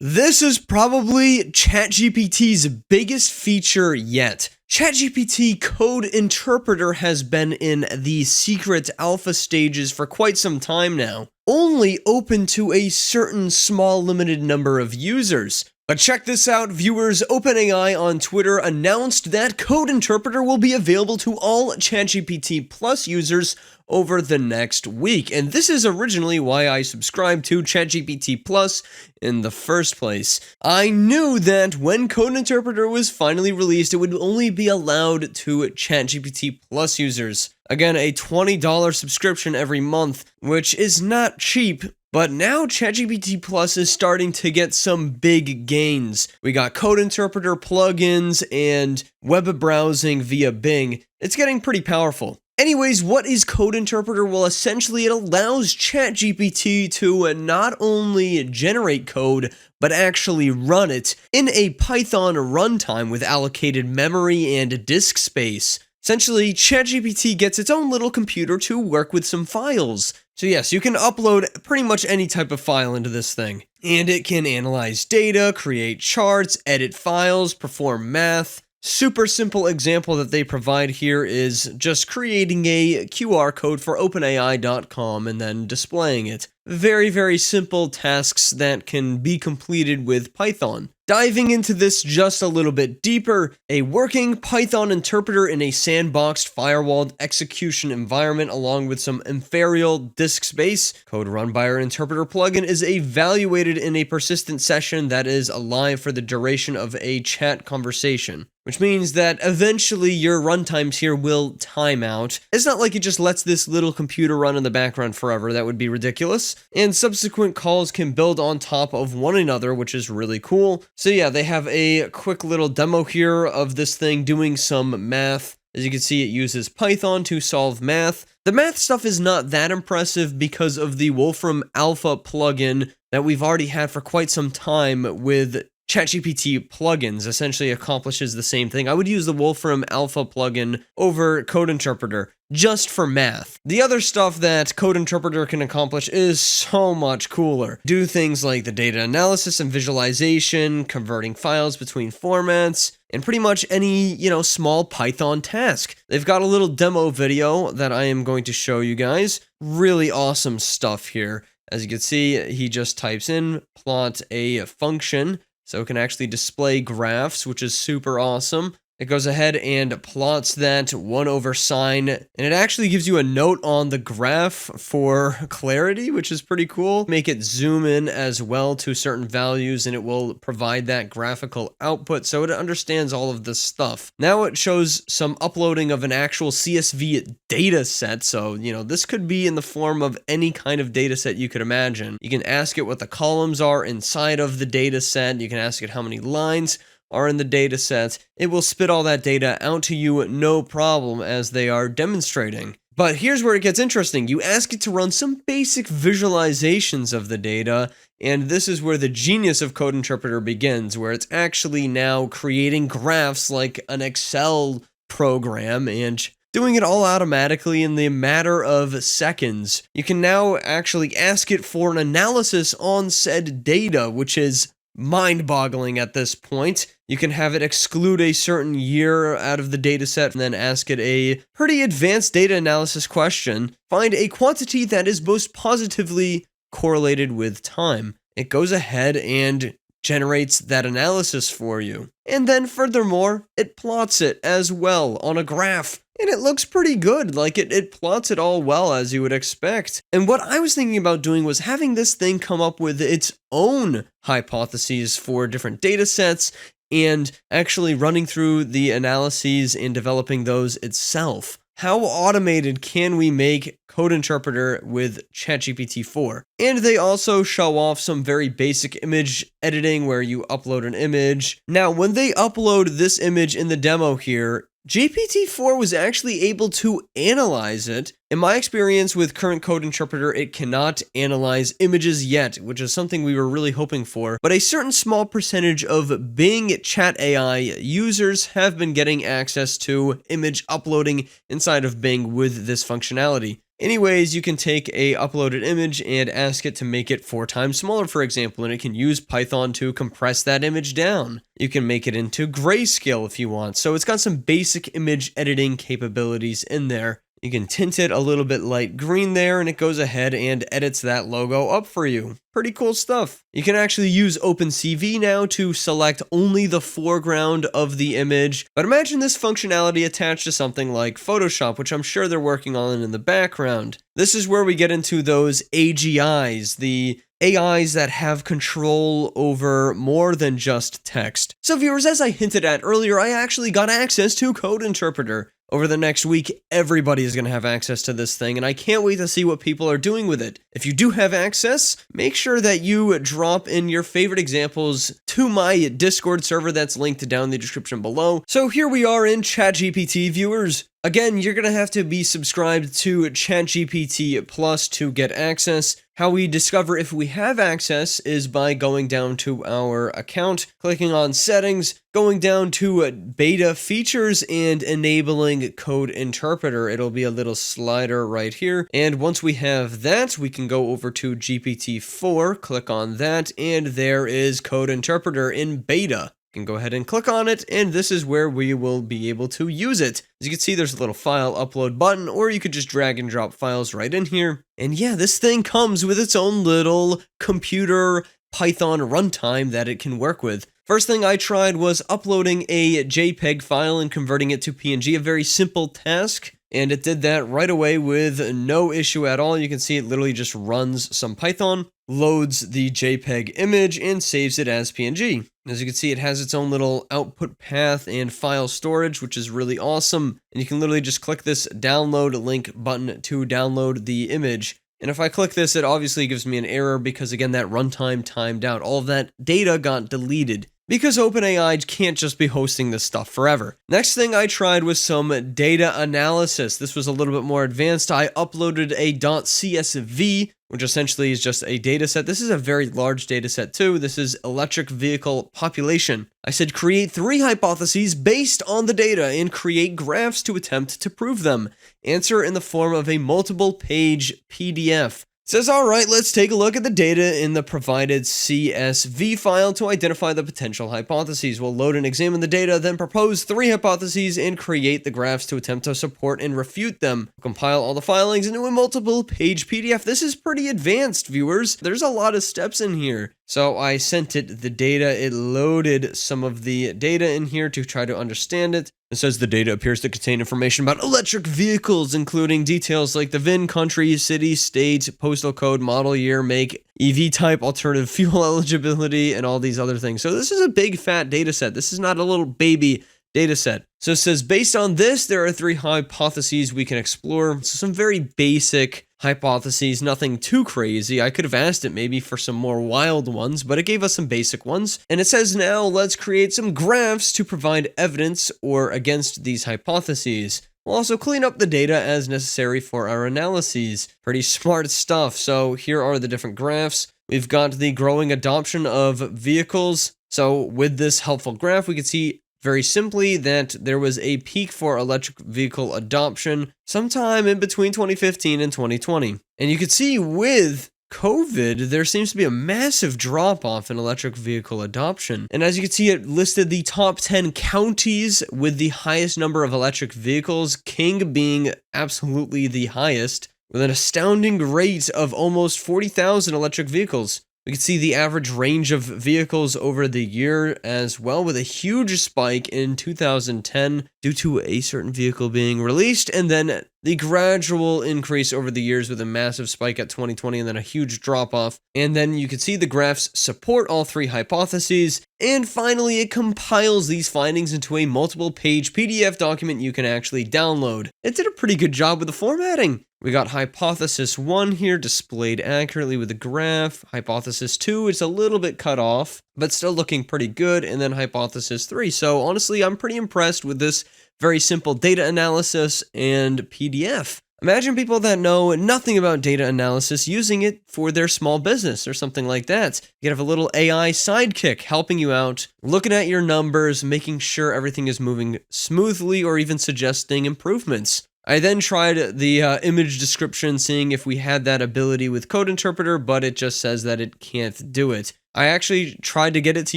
This is probably ChatGPT's biggest feature yet. ChatGPT Code Interpreter has been in the secret alpha stages for quite some time now, only open to a certain small limited number of users. But check this out, viewers. OpenAI on Twitter announced that Code Interpreter will be available to all ChatGPT Plus users over the next week. And this is originally why I subscribed to ChatGPT Plus in the first place. I knew that when Code Interpreter was finally released, it would only be allowed to ChatGPT Plus users. Again, a $20 subscription every month, which is not cheap. But now ChatGPT Plus is starting to get some big gains. We got Code Interpreter plugins and web browsing via Bing. It's getting pretty powerful. Anyways, what is Code Interpreter? Well, essentially it allows ChatGPT to not only generate code, but actually run it in a Python runtime with allocated memory and disk space. Essentially, ChatGPT gets its own little computer to work with some files. So yes, you can upload pretty much any type of file into this thing. And it can analyze data, create charts, edit files, perform math. Super simple example that they provide here is just creating a QR code for OpenAI.com and then displaying it. Very, very simple tasks that can be completed with Python. Diving into this just a little bit deeper, a working Python interpreter in a sandboxed firewalled execution environment along with some ephemeral disk space. Code run by our interpreter plugin is evaluated in a persistent session that is alive for the duration of a chat conversation, which means that eventually your runtimes here will time out. It's not like it just lets this little computer run in the background forever. That would be ridiculous. And subsequent calls can build on top of one another, which is really cool. So yeah, they have a quick little demo here of this thing doing some math. As you can see, it uses Python to solve math. The math stuff is not that impressive because of the Wolfram Alpha plugin that we've already had for quite some time with ChatGPT plugins. Essentially accomplishes the same thing. I would use the Wolfram Alpha plugin over Code Interpreter just for math. The other stuff that Code Interpreter can accomplish is so much cooler. Do things like the data analysis and visualization, converting files between formats, and pretty much any, small Python task. They've got a little demo video that I am going to show you guys. Really awesome stuff here. As you can see, he just types in plot a function, so it can actually display graphs, which is super awesome. It goes ahead and plots that 1 over sine, and it actually gives you a note on the graph for clarity, which is pretty cool. Make it zoom in as well to certain values, and it will provide that graphical output, so it understands all of this stuff. Now it shows some uploading of an actual CSV data set, so, this could be in the form of any kind of data set you could imagine. You can ask it what the columns are inside of the data set. You can ask it how many lines are in the data set. It will spit all that data out to you no problem as they are demonstrating. But here's where it gets interesting. You ask it to run some basic visualizations of the data, and this is where the genius of Code Interpreter begins, where it's actually now creating graphs like an Excel program and doing it all automatically in the matter of seconds. You can now actually ask it for an analysis on said data, which is mind-boggling at this point. You can have it exclude a certain year out of the dataset and then ask it a pretty advanced data analysis question. Find a quantity that is most positively correlated with time. It goes ahead and generates that analysis for you. And then furthermore, it plots it as well on a graph. And it looks pretty good, like it plots it all well as you would expect. And what I was thinking about doing was having this thing come up with its own hypotheses for different data sets and actually running through the analyses and developing those itself. How automated can we make Code Interpreter with ChatGPT 4? And they also show off some very basic image editing where you upload an image. Now, when they upload this image in the demo here, GPT-4 was actually able to analyze it. In my experience with current Code Interpreter, it cannot analyze images yet, which is something we were really hoping for. But a certain small percentage of Bing Chat AI users have been getting access to image uploading inside of Bing with this functionality. Anyways, you can take a uploaded image and ask it to make it 4 times smaller, for example, and it can use Python to compress that image down. You can make it into grayscale if you want. So it's got some basic image editing capabilities in there. You can tint it a little bit light green there, and it goes ahead and edits that logo up for you. Pretty cool stuff. You can actually use OpenCV now to select only the foreground of the image, but imagine this functionality attached to something like Photoshop, which I'm sure they're working on in the background. This is where we get into those AGIs, the AIs that have control over more than just text. So viewers, as I hinted at earlier, I actually got access to Code Interpreter. Over the next week, everybody is going to have access to this thing, and I can't wait to see what people are doing with it. If you do have access, make sure that you drop in your favorite examples to my Discord server that's linked down in the description below. So here we are in ChatGPT, viewers. Again, you're going to have to be subscribed to ChatGPT Plus to get access. How we discover if we have access is by going down to our account, clicking on settings, going down to beta features, and enabling Code Interpreter. It'll be a little slider right here. And once we have that, we can go over to GPT-4, click on that, and there is Code Interpreter in beta. You can go ahead and click on it, and this is where we will be able to use it. As you can see, there's a little file upload button, or you could just drag and drop files right in here. And yeah, this thing comes with its own little computer Python runtime that it can work with. First thing I tried was uploading a JPEG file and converting it to PNG, a very simple task. And it did that right away with no issue at all. You can see it literally just runs some Python, loads the JPEG image, and saves it as PNG. As you can see, it has its own little output path and file storage, which is really awesome. And you can literally just click this download link button to download the image. And if I click this, it obviously gives me an error because, again, that runtime timed out. All of that data got deleted, because OpenAI can't just be hosting this stuff forever. Next thing I tried was some data analysis. This was a little bit more advanced. I uploaded a .csv, which essentially is just a data set. This is a very large data set too. This is electric vehicle population. I said create 3 hypotheses based on the data and create graphs to attempt to prove them. Answer in the form of a multiple page PDF. Says, all right, let's take a look at the data in the provided CSV file to identify the potential hypotheses. We'll load and examine the data, then propose 3 hypotheses and create the graphs to attempt to support and refute them. We'll compile all the filings into a multiple page PDF. This is pretty advanced, viewers. There's a lot of steps in here. So I sent it the data. It loaded some of the data in here to try to understand it. It says the data appears to contain information about electric vehicles, including details like the VIN, country, city, state, postal code, model year, make, EV type, alternative fuel eligibility, and all these other things. So this is a big fat data set. This is not a little baby data set. So it says, based on this, there are 3 hypotheses we can explore. So some very basic hypotheses, nothing too crazy. I could have asked it maybe for some more wild ones, but it gave us some basic ones. And it says now, let's create some graphs to provide evidence or against these hypotheses. We'll also clean up the data as necessary for our analyses. Pretty smart stuff. So here are the different graphs. We've got the growing adoption of vehicles. So with this helpful graph, we can see very simply that there was a peak for electric vehicle adoption sometime in between 2015 and 2020. And you can see with COVID, there seems to be a massive drop-off in electric vehicle adoption. And as you can see, it listed the top 10 counties with the highest number of electric vehicles, King being absolutely the highest, with an astounding rate of almost 40,000 electric vehicles. We can see the average range of vehicles over the year as well, with a huge spike in 2010 due to a certain vehicle being released, and then the gradual increase over the years with a massive spike at 2020 and then a huge drop off. And then you can see the graphs support all 3 hypotheses. And finally, it compiles these findings into a multiple page PDF document you can actually download. It did a pretty good job with the formatting. We got hypothesis 1 here displayed accurately with the graph. Hypothesis 2, it's a little bit cut off, but still looking pretty good. And then hypothesis 3. So honestly, I'm pretty impressed with this very simple data analysis and PDF. Imagine people that know nothing about data analysis using it for their small business or something like that. You could have a little AI sidekick helping you out, looking at your numbers, making sure everything is moving smoothly, or even suggesting improvements. I then tried the image description, seeing if we had that ability with Code Interpreter, but it just says that it can't do it. I actually tried to get it to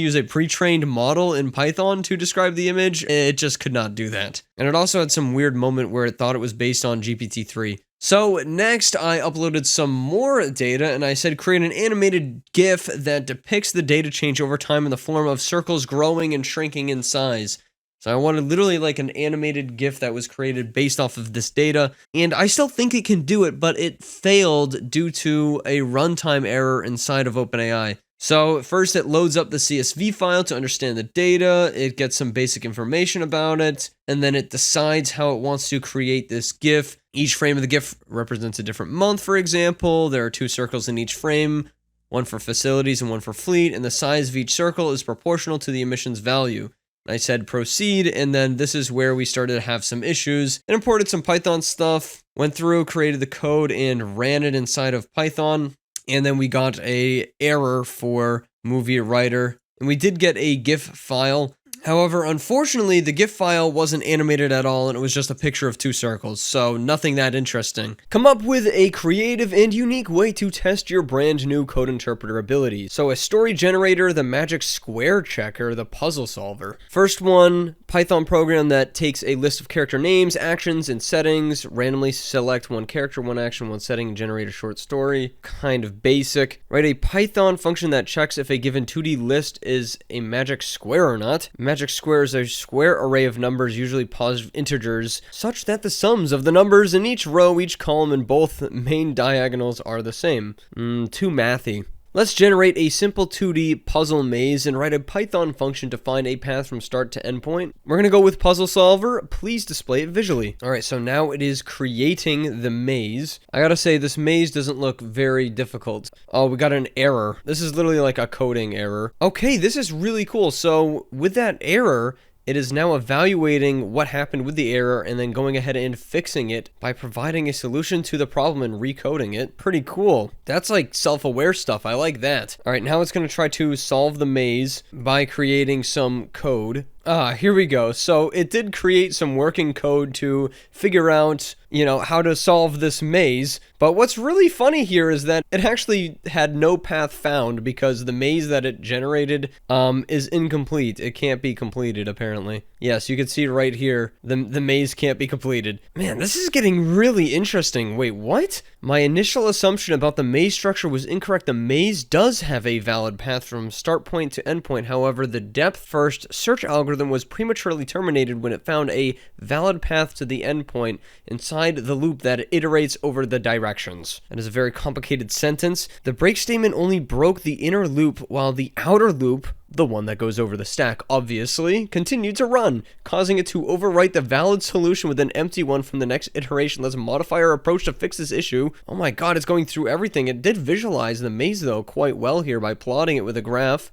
use a pre-trained model in Python to describe the image. It just could not do that. And it also had some weird moment where it thought it was based on GPT-3. So next, I uploaded some more data, and I said create an animated GIF that depicts the data change over time in the form of circles growing and shrinking in size. So I wanted literally like an animated GIF that was created based off of this data, and I still think it can do it, but it failed due to a runtime error inside of OpenAI. So first it loads up the CSV file to understand the data, it gets some basic information about it, and then it decides how it wants to create this GIF. Each frame of the GIF represents a different month, for example. There are 2 circles in each frame, one for facilities and one for fleet, and the size of each circle is proportional to the emissions value. I said proceed, and then this is where we started to have some issues. It imported some Python stuff, went through, created the code, and ran it inside of Python. And then we got an error for movie writer. And we did get a GIF file. However, unfortunately, the GIF file wasn't animated at all, and it was just a picture of 2 circles, so nothing that interesting. Come up with a creative and unique way to test your brand new Code Interpreter abilities. So a story generator, the magic square checker, the puzzle solver. First one, Python program that takes a list of character names, actions, and settings, randomly select one character, one action, one setting, and generate a short story. Kind of basic. Write a Python function that checks if a given 2D list is a magic square or not. Magic square is a square array of numbers, usually positive integers, such that the sums of the numbers in each row, each column, and both main diagonals are the same. Too mathy. Let's generate a simple 2D puzzle maze and write a Python function to find a path from start to endpoint. We're going to go with puzzle solver. Please display it visually. All right, so now it is creating the maze. I gotta say, this maze doesn't look very difficult. Oh, we got an error. This is literally like a coding error. Okay, this is really cool. So with that error, it is now evaluating what happened with the error and then going ahead and fixing it by providing a solution to the problem and recoding it. Pretty cool. That's like self-aware stuff. I like that. All right, now it's going to try to solve the maze by creating some code. Here we go. So it did create some working code to figure out, how to solve this maze. But what's really funny here is that it actually had no path found because the maze that it generated is incomplete. It can't be completed, apparently. Yes, you can see right here, the maze can't be completed. Man, this is getting really interesting. Wait, what? My initial assumption about the maze structure was incorrect. The maze does have a valid path from start point to end point. However, the depth first search algorithm was prematurely terminated when it found a valid path to the endpoint inside the loop that iterates over the directions. That is a very complicated sentence. The break statement only broke the inner loop while the outer loop, the one that goes over the stack, obviously, continued to run, causing it to overwrite the valid solution with an empty one from the next iteration. Let's modify our approach to fix this issue. Oh my god, it's going through everything. It did visualize the maze, though, quite well here by plotting it with a graph.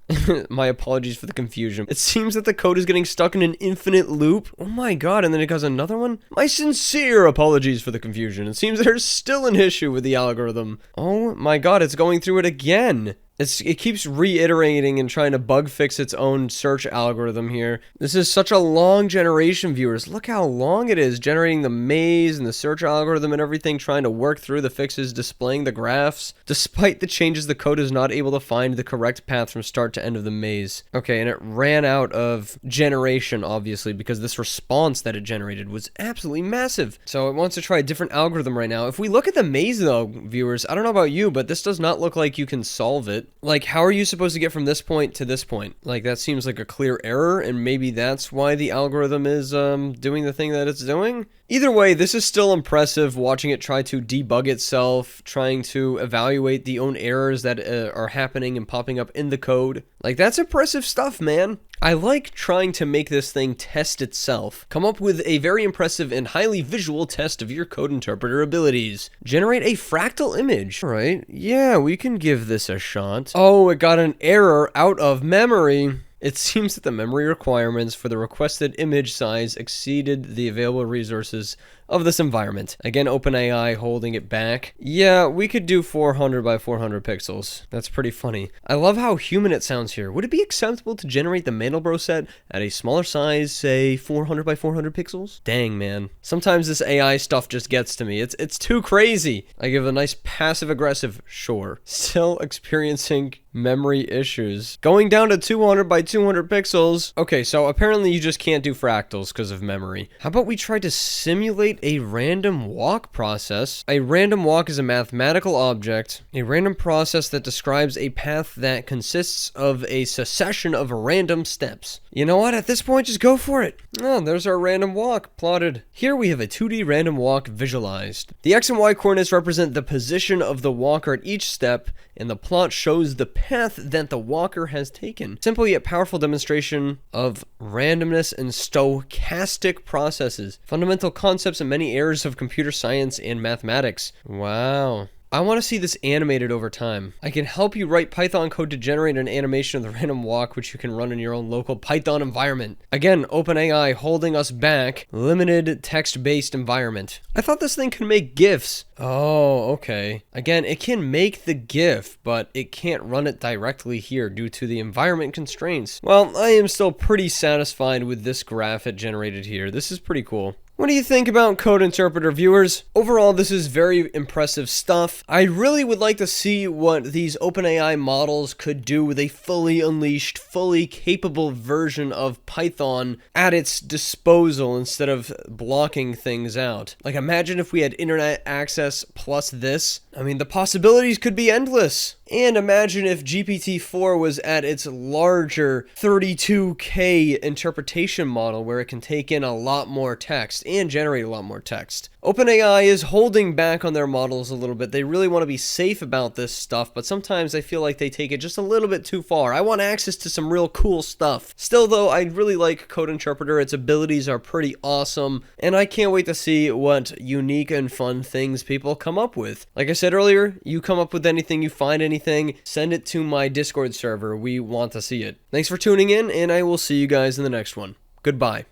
My apologies for the confusion. It seems that the code is getting stuck in an infinite loop. Oh my god, and then it goes another one? My sincere apologies for the confusion. It seems there's still an issue with the algorithm. Oh my god, it's going through it again. It keeps reiterating and trying to bug fix its own search algorithm here. This is such a long generation, viewers. Look how long it is generating the maze and the search algorithm and everything, trying to work through the fixes, displaying the graphs. Despite the changes, the code is not able to find the correct path from start to end of the maze. Okay, and it ran out of generation, obviously, because this response that it generated was absolutely massive. So it wants to try a different algorithm right now. If we look at the maze, though, viewers, I don't know about you, but this does not look like you can solve it. Like, how are you supposed to get from this point to this point? Like, that seems like a clear error, and maybe that's why the algorithm is doing the thing that it's doing? Either way, this is still impressive, watching it try to debug itself, trying to evaluate the own errors that are happening and popping up in the code. Like, that's impressive stuff, man. I like trying to make this thing test itself. Come up with a very impressive and highly visual test of your code interpreter abilities. Generate a fractal image. All right, yeah, we can give this a shot. Oh, it got an error out of memory. It seems that the memory requirements for the requested image size exceeded the available resources of this environment. Again, OpenAI holding it back. Yeah, we could do 400 by 400 pixels. That's pretty funny. I love how human it sounds here. Would it be acceptable to generate the Mandelbrot set at a smaller size, say 400 by 400 pixels? Dang, man. Sometimes this AI stuff just gets to me. It's too crazy. I give a nice passive-aggressive sure. Still experiencing memory issues. Going down to 200 by 200 pixels. Okay, so apparently you just can't do fractals because of memory. How about we try to simulate a random walk process? A random walk is a mathematical object, a random process that describes a path that consists of a succession of random steps. You know what? At this point, just go for it. Oh, there's our random walk plotted. Here we have a 2D random walk visualized. The X and Y coordinates represent the position of the walker at each step, and the plot shows the path that the walker has taken. Simple yet powerful demonstration of randomness and stochastic processes, fundamental concepts in many areas of computer science and mathematics. Wow. I want to see this animated over time. I can help you write Python code to generate an animation of the random walk, which you can run in your own local Python environment. Again, OpenAI holding us back. Limited text-based environment. I thought this thing could make GIFs. Oh, okay. Again, it can make the GIF, but it can't run it directly here due to the environment constraints. Well, I am still pretty satisfied with this graph it generated here. This is pretty cool. What do you think about Code Interpreter, viewers? Overall, this is very impressive stuff. I really would like to see what these OpenAI models could do with a fully unleashed, fully capable version of Python at its disposal instead of blocking things out. Like, imagine if we had internet access plus this. I mean, the possibilities could be endless. And imagine if GPT-4 was at its larger 32K interpretation model where it can take in a lot more text and generate a lot more text. OpenAI is holding back on their models a little bit. They really want to be safe about this stuff, but sometimes I feel like they take it just a little bit too far. I want access to some real cool stuff. Still though, I really like Code Interpreter. Its abilities are pretty awesome, and I can't wait to see what unique and fun things people come up with. Like I said earlier, you come up with anything, you find anything, send it to my Discord server. We want to see it. Thanks for tuning in, and I will see you guys in the next one. Goodbye.